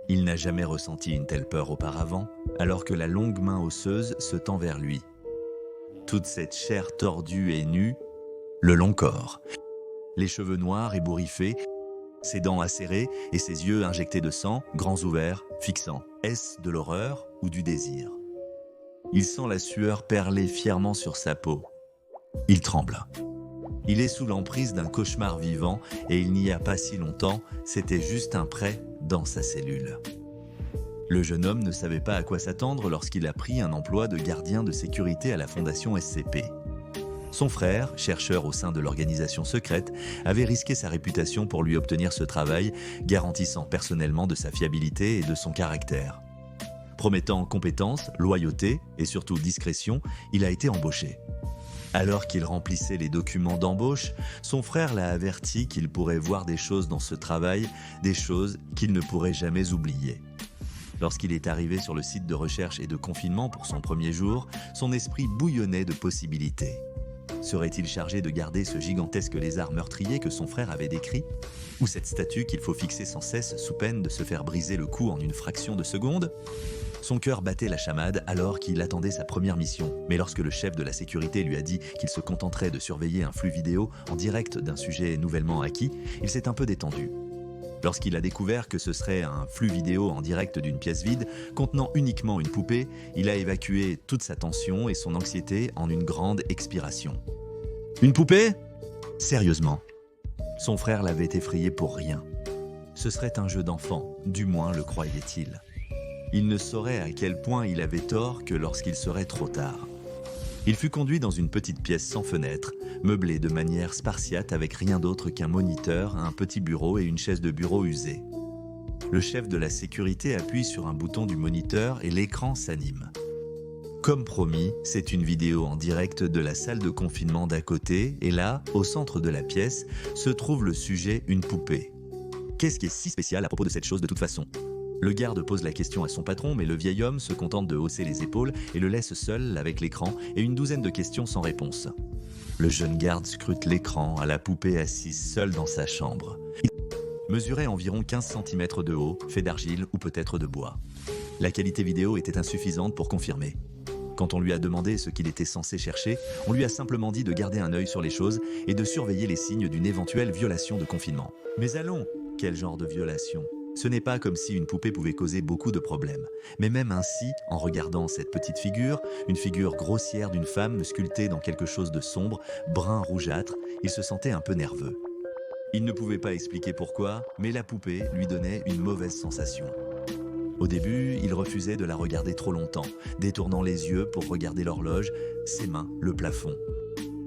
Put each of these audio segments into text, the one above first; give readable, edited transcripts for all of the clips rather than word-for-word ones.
Il n'a jamais ressenti une telle peur auparavant, alors que la longue main osseuse se tend vers lui. Toute cette chair tordue et nue, le long corps, les cheveux noirs ébouriffés, ses dents acérées et ses yeux injectés de sang, grands ouverts, fixants. Est-ce de l'horreur ou du désir? Il sent la sueur perler fièrement sur sa peau. Il tremble. Il est sous l'emprise d'un cauchemar vivant et il n'y a pas si longtemps, c'était juste un prêt dans sa cellule. Le jeune homme ne savait pas à quoi s'attendre lorsqu'il a pris un emploi de gardien de sécurité à la fondation SCP. Son frère, chercheur au sein de l'organisation secrète, avait risqué sa réputation pour lui obtenir ce travail, garantissant personnellement de sa fiabilité et de son caractère. Promettant compétence, loyauté et surtout discrétion, il a été embauché. Alors qu'il remplissait les documents d'embauche, son frère l'a averti qu'il pourrait voir des choses dans ce travail, des choses qu'il ne pourrait jamais oublier. Lorsqu'il est arrivé sur le site de recherche et de confinement pour son premier jour, son esprit bouillonnait de possibilités. Serait-il chargé de garder ce gigantesque lézard meurtrier que son frère avait décrit? Ou cette statue qu'il faut fixer sans cesse sous peine de se faire briser le cou en une fraction de seconde? Son cœur battait la chamade alors qu'il attendait sa première mission. Mais lorsque le chef de la sécurité lui a dit qu'il se contenterait de surveiller un flux vidéo en direct d'un sujet nouvellement acquis, il s'est un peu détendu. Lorsqu'il a découvert que ce serait un flux vidéo en direct d'une pièce vide, contenant uniquement une poupée, il a évacué toute sa tension et son anxiété en une grande expiration. Une poupée? Sérieusement. Son frère l'avait effrayé pour rien. Ce serait un jeu d'enfant, du moins le croyait-il. Il ne saurait à quel point il avait tort que lorsqu'il serait trop tard. Il fut conduit dans une petite pièce sans fenêtre, meublée de manière spartiate avec rien d'autre qu'un moniteur, un petit bureau et une chaise de bureau usée. Le chef de la sécurité appuie sur un bouton du moniteur et l'écran s'anime. Comme promis, c'est une vidéo en direct de la salle de confinement d'à côté et là, au centre de la pièce, se trouve le sujet une poupée. Qu'est-ce qui est si spécial à propos de cette chose de toute façon ? Le garde pose la question à son patron, mais le vieil homme se contente de hausser les épaules et le laisse seul avec l'écran et une douzaine de questions sans réponse. Le jeune garde scrute l'écran à la poupée assise seule dans sa chambre. Il mesurait environ 15 cm de haut, fait d'argile ou peut-être de bois. La qualité vidéo était insuffisante pour confirmer. Quand on lui a demandé ce qu'il était censé chercher, on lui a simplement dit de garder un œil sur les choses et de surveiller les signes d'une éventuelle violation de confinement. Mais allons, quel genre de violation ? Ce n'est pas comme si une poupée pouvait causer beaucoup de problèmes. Mais même ainsi, en regardant cette petite figure, une figure grossière d'une femme sculptée dans quelque chose de sombre, brun rougeâtre, il se sentait un peu nerveux. Il ne pouvait pas expliquer pourquoi, mais la poupée lui donnait une mauvaise sensation. Au début, il refusait de la regarder trop longtemps, détournant les yeux pour regarder l'horloge, ses mains, le plafond.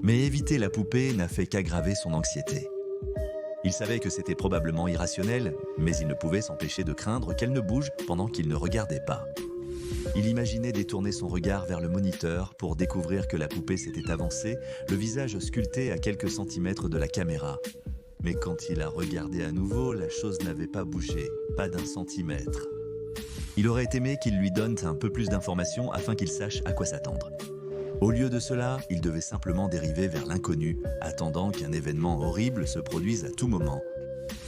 Mais éviter la poupée n'a fait qu'aggraver son anxiété. Il savait que c'était probablement irrationnel, mais il ne pouvait s'empêcher de craindre qu'elle ne bouge pendant qu'il ne regardait pas. Il imaginait détourner son regard vers le moniteur pour découvrir que la poupée s'était avancée, le visage sculpté à quelques centimètres de la caméra. Mais quand il a regardé à nouveau, la chose n'avait pas bougé, pas d'un centimètre. Il aurait aimé qu'il lui donne un peu plus d'informations afin qu'il sache à quoi s'attendre. Au lieu de cela, il devait simplement dériver vers l'inconnu, attendant qu'un événement horrible se produise à tout moment.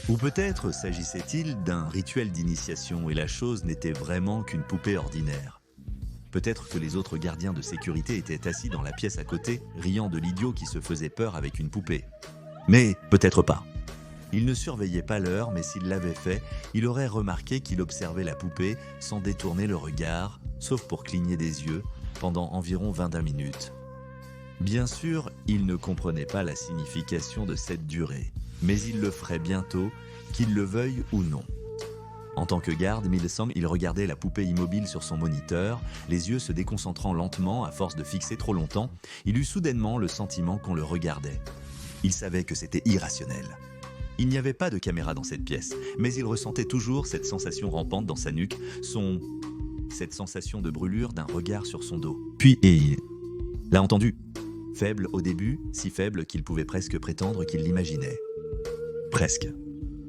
Ou peut-être s'agissait-il d'un rituel d'initiation et la chose n'était vraiment qu'une poupée ordinaire. Peut-être que les autres gardiens de sécurité étaient assis dans la pièce à côté, riant de l'idiot qui se faisait peur avec une poupée. Mais peut-être pas. Il ne surveillait pas l'heure, mais s'il l'avait fait, il aurait remarqué qu'il observait la poupée sans détourner le regard, sauf pour cligner des yeux, pendant environ 20 minutes. Bien sûr, il ne comprenait pas la signification de cette durée, mais il le ferait bientôt, qu'il le veuille ou non. En tant que garde, il regardait la poupée immobile sur son moniteur, les yeux se déconcentrant lentement à force de fixer trop longtemps, il eut soudainement le sentiment qu'on le regardait. Il savait que c'était irrationnel. Il n'y avait pas de caméra dans cette pièce, mais il ressentait toujours cette sensation rampante dans sa nuque, cette sensation de brûlure d'un regard sur son dos. Puis il l'a entendu. Faible au début, si faible qu'il pouvait presque prétendre qu'il l'imaginait. Presque.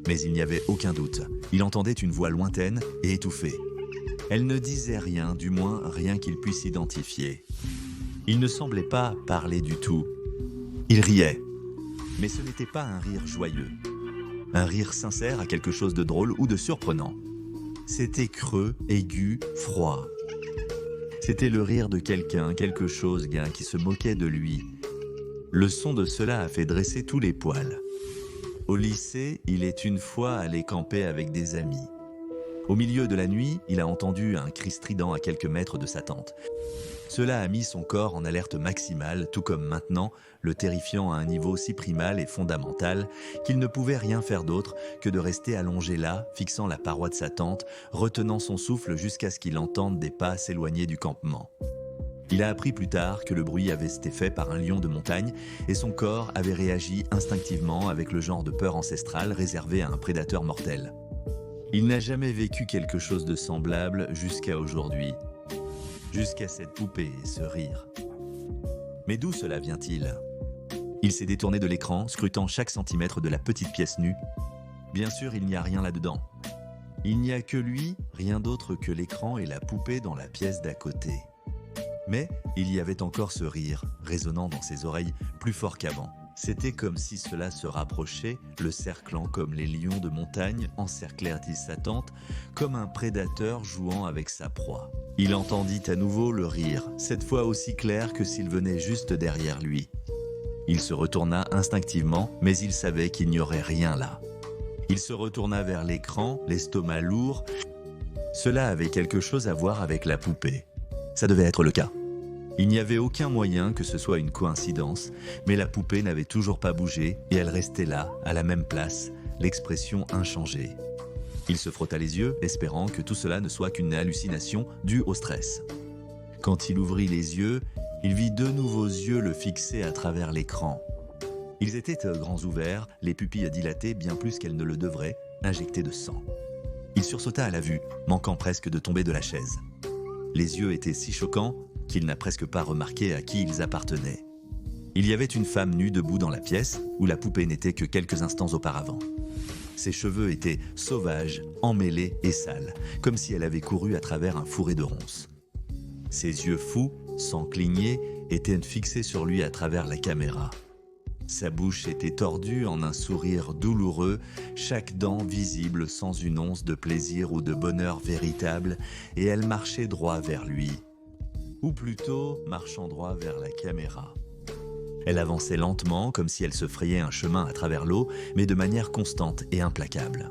Mais il n'y avait aucun doute. Il entendait une voix lointaine et étouffée. Elle ne disait rien, du moins rien qu'il puisse identifier. Il ne semblait pas parler du tout. Il riait. Mais ce n'était pas un rire joyeux. Un rire sincère à quelque chose de drôle ou de surprenant. C'était creux, aigu, froid. C'était le rire de quelqu'un, quelque chose, qui se moquait de lui. Le son de cela a fait dresser tous les poils. Au lycée, il est une fois allé camper avec des amis. Au milieu de la nuit, il a entendu un cri strident à quelques mètres de sa tente. Cela a mis son corps en alerte maximale, tout comme maintenant, le terrifiant à un niveau si primal et fondamental qu'il ne pouvait rien faire d'autre que de rester allongé là, fixant la paroi de sa tente, retenant son souffle jusqu'à ce qu'il entende des pas s'éloigner du campement. Il a appris plus tard que le bruit avait été fait par un lion de montagne et son corps avait réagi instinctivement avec le genre de peur ancestrale réservé à un prédateur mortel. Il n'a jamais vécu quelque chose de semblable jusqu'à aujourd'hui. Jusqu'à cette poupée et ce rire. Mais d'où cela vient-il? Il s'est détourné de l'écran, scrutant chaque centimètre de la petite pièce nue. Bien sûr, il n'y a rien là-dedans. Il n'y a que lui, rien d'autre que l'écran et la poupée dans la pièce d'à côté. Mais il y avait encore ce rire, résonnant dans ses oreilles plus fort qu'avant. C'était comme si cela se rapprochait, le cerclant comme les lions de montagne encerclèrent-ils sa tente, comme un prédateur jouant avec sa proie. Il entendit à nouveau le rire, cette fois aussi clair que s'il venait juste derrière lui. Il se retourna instinctivement, mais il savait qu'il n'y aurait rien là. Il se retourna vers l'écran, l'estomac lourd. Cela avait quelque chose à voir avec la poupée. Ça devait être le cas. Il n'y avait aucun moyen que ce soit une coïncidence, mais la poupée n'avait toujours pas bougé et elle restait là, à la même place, l'expression inchangée. Il se frotta les yeux, espérant que tout cela ne soit qu'une hallucination due au stress. Quand il ouvrit les yeux, il vit deux nouveaux yeux le fixer à travers l'écran. Ils étaient grands ouverts, les pupilles dilatées bien plus qu'elles ne le devraient, injectées de sang. Il sursauta à la vue, manquant presque de tomber de la chaise. Les yeux étaient si choquants qu'il n'a presque pas remarqué à qui ils appartenaient. Il y avait une femme nue debout dans la pièce où la poupée n'était que quelques instants auparavant. Ses cheveux étaient sauvages, emmêlés et sales, comme si elle avait couru à travers un fourré de ronces. Ses yeux fous, sans cligner, étaient fixés sur lui à travers la caméra. Sa bouche était tordue en un sourire douloureux, chaque dent visible sans une once de plaisir ou de bonheur véritable, et elle marchait droit vers lui. Ou plutôt marchant droit vers la caméra. Elle avançait lentement, comme si elle se frayait un chemin à travers l'eau, mais de manière constante et implacable.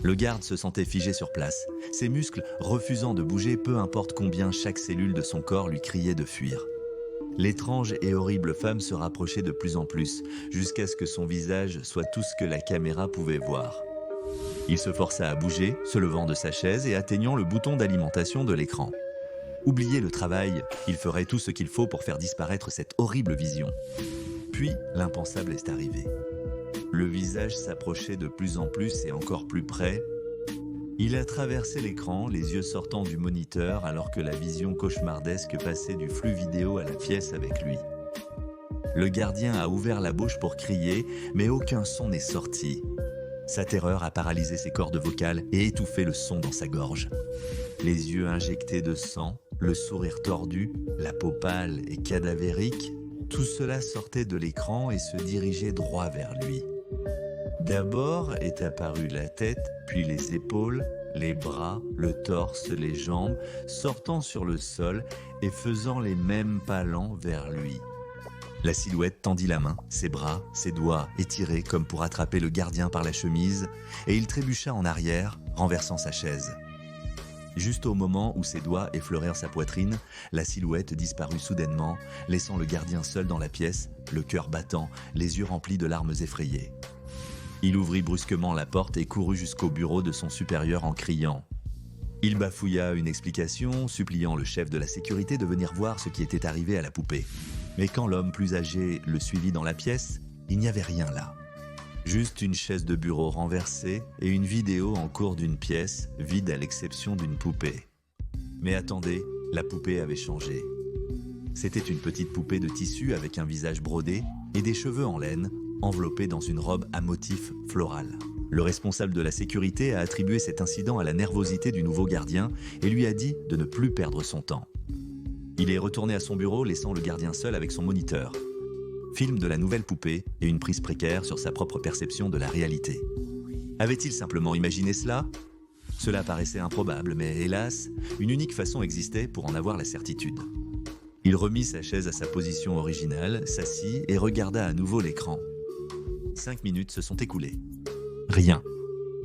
Le garde se sentait figé sur place, ses muscles refusant de bouger, peu importe combien chaque cellule de son corps lui criait de fuir. L'étrange et horrible femme se rapprochait de plus en plus, jusqu'à ce que son visage soit tout ce que la caméra pouvait voir. Il se força à bouger, se levant de sa chaise et atteignant le bouton d'alimentation de l'écran. Oubliez le travail, il ferait tout ce qu'il faut pour faire disparaître cette horrible vision. Puis, l'impensable est arrivé. Le visage s'approchait de plus en plus et encore plus près. Il a traversé l'écran, les yeux sortant du moniteur, alors que la vision cauchemardesque passait du flux vidéo à la pièce avec lui. Le gardien a ouvert la bouche pour crier, mais aucun son n'est sorti. Sa terreur a paralysé ses cordes vocales et étouffé le son dans sa gorge. Les yeux injectés de sang, le sourire tordu, la peau pâle et cadavérique, tout cela sortait de l'écran et se dirigeait droit vers lui. D'abord est apparue la tête, puis les épaules, les bras, le torse, les jambes, sortant sur le sol et faisant les mêmes pas lents vers lui. La silhouette tendit la main, ses bras, ses doigts étirés comme pour attraper le gardien par la chemise, et il trébucha en arrière, renversant sa chaise. Juste au moment où ses doigts effleurèrent sa poitrine, la silhouette disparut soudainement, laissant le gardien seul dans la pièce, le cœur battant, les yeux remplis de larmes effrayées. Il ouvrit brusquement la porte et courut jusqu'au bureau de son supérieur en criant. Il bafouilla une explication, suppliant le chef de la sécurité de venir voir ce qui était arrivé à la poupée. Mais quand l'homme plus âgé le suivit dans la pièce, il n'y avait rien là. Juste une chaise de bureau renversée et une vidéo en cours d'une pièce, vide à l'exception d'une poupée. Mais attendez, la poupée avait changé. C'était une petite poupée de tissu avec un visage brodé et des cheveux en laine, enveloppés dans une robe à motif floral. Le responsable de la sécurité a attribué cet incident à la nervosité du nouveau gardien et lui a dit de ne plus perdre son temps. Il est retourné à son bureau, laissant le gardien seul avec son moniteur. Film de la nouvelle poupée et une prise précaire sur sa propre perception de la réalité. Avait-il simplement imaginé cela ? Cela paraissait improbable, mais hélas, une unique façon existait pour en avoir la certitude. Il remit sa chaise à sa position originale, s'assit et regarda à nouveau l'écran. 5 minutes se sont écoulées. Rien.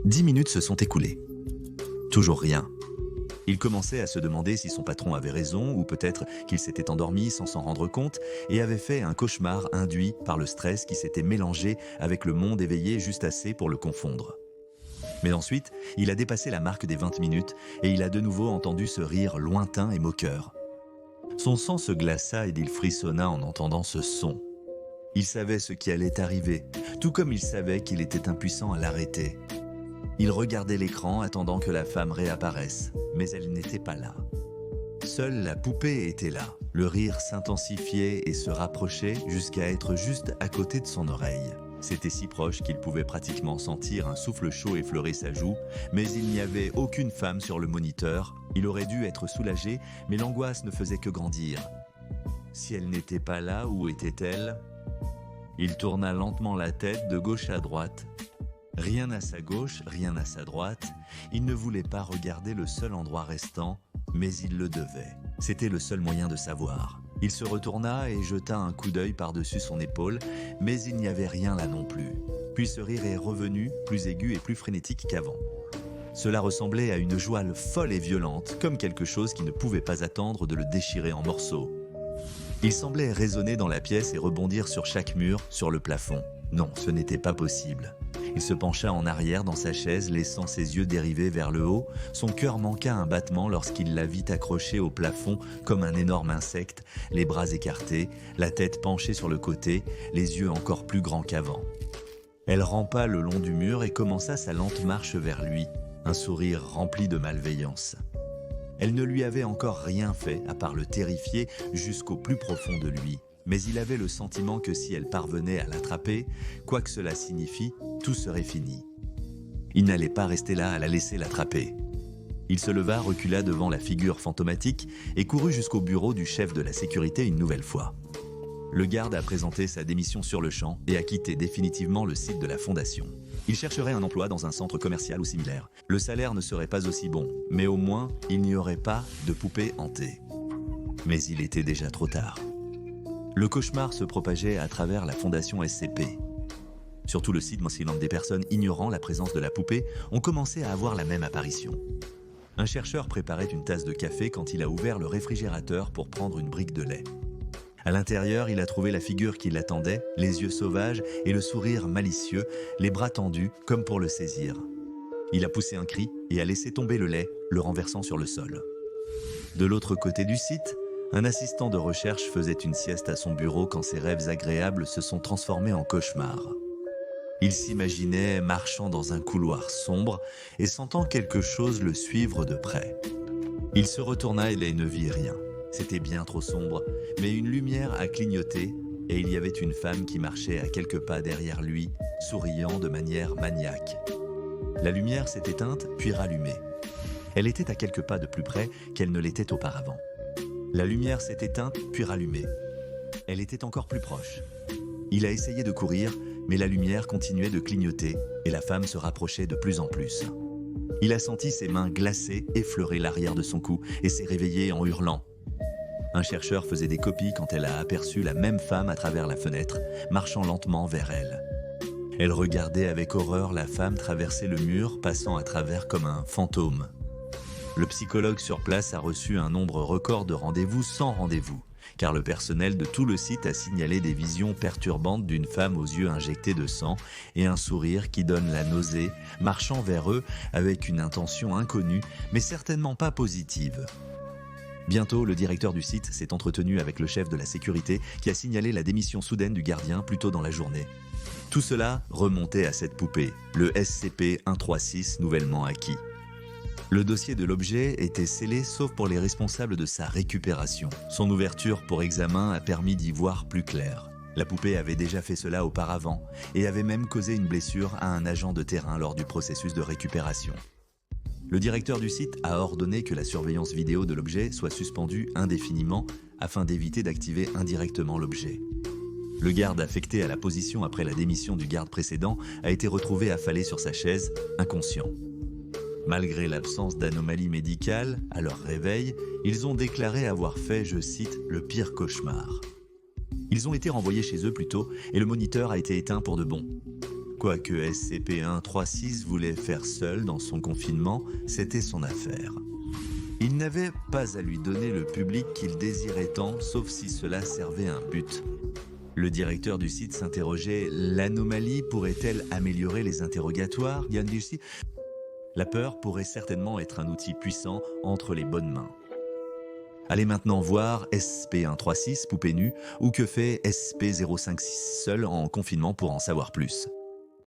10 minutes se sont écoulées. Toujours rien. Il commençait à se demander si son patron avait raison ou peut-être qu'il s'était endormi sans s'en rendre compte et avait fait un cauchemar induit par le stress qui s'était mélangé avec le monde éveillé juste assez pour le confondre. Mais ensuite, il a dépassé la marque des 20 minutes et il a de nouveau entendu ce rire lointain et moqueur. Son sang se glaça et il frissonna en entendant ce son. Il savait ce qui allait arriver, tout comme il savait qu'il était impuissant à l'arrêter. Il regardait l'écran attendant que la femme réapparaisse, mais elle n'était pas là. Seule la poupée était là. Le rire s'intensifiait et se rapprochait jusqu'à être juste à côté de son oreille. C'était si proche qu'il pouvait pratiquement sentir un souffle chaud effleurer sa joue, mais il n'y avait aucune femme sur le moniteur. Il aurait dû être soulagé, mais l'angoisse ne faisait que grandir. Si elle n'était pas là, où était-elle ? Il tourna lentement la tête de gauche à droite. Rien à sa gauche, rien à sa droite. Il ne voulait pas regarder le seul endroit restant, mais il le devait. C'était le seul moyen de savoir. Il se retourna et jeta un coup d'œil par-dessus son épaule, mais il n'y avait rien là non plus. Puis ce rire est revenu, plus aigu et plus frénétique qu'avant. Cela ressemblait à une joie folle et violente, comme quelque chose qui ne pouvait pas attendre de le déchirer en morceaux. Il semblait résonner dans la pièce et rebondir sur chaque mur, sur le plafond. Non, ce n'était pas possible. Il se pencha en arrière dans sa chaise, laissant ses yeux dériver vers le haut. Son cœur manqua un battement lorsqu'il la vit accrochée au plafond comme un énorme insecte, les bras écartés, la tête penchée sur le côté, les yeux encore plus grands qu'avant. Elle rampa le long du mur et commença sa lente marche vers lui, un sourire rempli de malveillance. Elle ne lui avait encore rien fait à part le terrifier jusqu'au plus profond de lui. Mais il avait le sentiment que si elle parvenait à l'attraper, quoi que cela signifie, tout serait fini. Il n'allait pas rester là à la laisser l'attraper. Il se leva, recula devant la figure fantomatique et courut jusqu'au bureau du chef de la sécurité une nouvelle fois. Le garde a présenté sa démission sur le champ et a quitté définitivement le site de la fondation. Il chercherait un emploi dans un centre commercial ou similaire. Le salaire ne serait pas aussi bon, mais au moins, il n'y aurait pas de poupée hantée. Mais il était déjà trop tard. Le cauchemar se propageait à travers la fondation SCP. Sur tout le site, des personnes ignorant la présence de la poupée ont commencé à avoir la même apparition. Un chercheur préparait une tasse de café quand il a ouvert le réfrigérateur pour prendre une brique de lait. À l'intérieur, il a trouvé la figure qui l'attendait, les yeux sauvages et le sourire malicieux, les bras tendus comme pour le saisir. Il a poussé un cri et a laissé tomber le lait, le renversant sur le sol. De l'autre côté du site, un assistant de recherche faisait une sieste à son bureau quand ses rêves agréables se sont transformés en cauchemars. Il s'imaginait marchant dans un couloir sombre et sentant quelque chose le suivre de près. Il se retourna et ne vit rien. C'était bien trop sombre, mais une lumière a clignoté et il y avait une femme qui marchait à quelques pas derrière lui, souriant de manière maniaque. La lumière s'est éteinte puis rallumée. Elle était à quelques pas de plus près qu'elle ne l'était auparavant. La lumière s'est éteinte puis rallumée. Elle était encore plus proche. Il a essayé de courir, mais la lumière continuait de clignoter et la femme se rapprochait de plus en plus. Il a senti ses mains glacées effleurer l'arrière de son cou et s'est réveillé en hurlant. Un chercheur faisait des copies quand elle a aperçu la même femme à travers la fenêtre, marchant lentement vers elle. Elle regardait avec horreur la femme traverser le mur, passant à travers comme un fantôme. Le psychologue sur place a reçu un nombre record de rendez-vous sans rendez-vous, car le personnel de tout le site a signalé des visions perturbantes d'une femme aux yeux injectés de sang et un sourire qui donne la nausée, marchant vers eux avec une intention inconnue, mais certainement pas positive. Bientôt, le directeur du site s'est entretenu avec le chef de la sécurité qui a signalé la démission soudaine du gardien plus tôt dans la journée. Tout cela remontait à cette poupée, le SCP-136 nouvellement acquis. Le dossier de l'objet était scellé sauf pour les responsables de sa récupération. Son ouverture pour examen a permis d'y voir plus clair. La poupée avait déjà fait cela auparavant et avait même causé une blessure à un agent de terrain lors du processus de récupération. Le directeur du site a ordonné que la surveillance vidéo de l'objet soit suspendue indéfiniment afin d'éviter d'activer indirectement l'objet. Le garde affecté à la position après la démission du garde précédent a été retrouvé affalé sur sa chaise, inconscient. Malgré l'absence d'anomalie médicale, à leur réveil, ils ont déclaré avoir fait, je cite, « le pire cauchemar ». Ils ont été renvoyés chez eux plus tôt et le moniteur a été éteint pour de bon. Quoique SCP-136 voulait faire seul dans son confinement, c'était son affaire. Il n'avait pas à lui donner le public qu'il désirait tant, sauf si cela servait un but. Le directeur du site s'interrogeait, l'anomalie pourrait-elle améliorer les interrogatoires, Yann Lucy? La peur pourrait certainement être un outil puissant entre les bonnes mains. Allez maintenant voir SCP-136, poupée nue, ou que fait SCP-056 seul en confinement pour en savoir plus.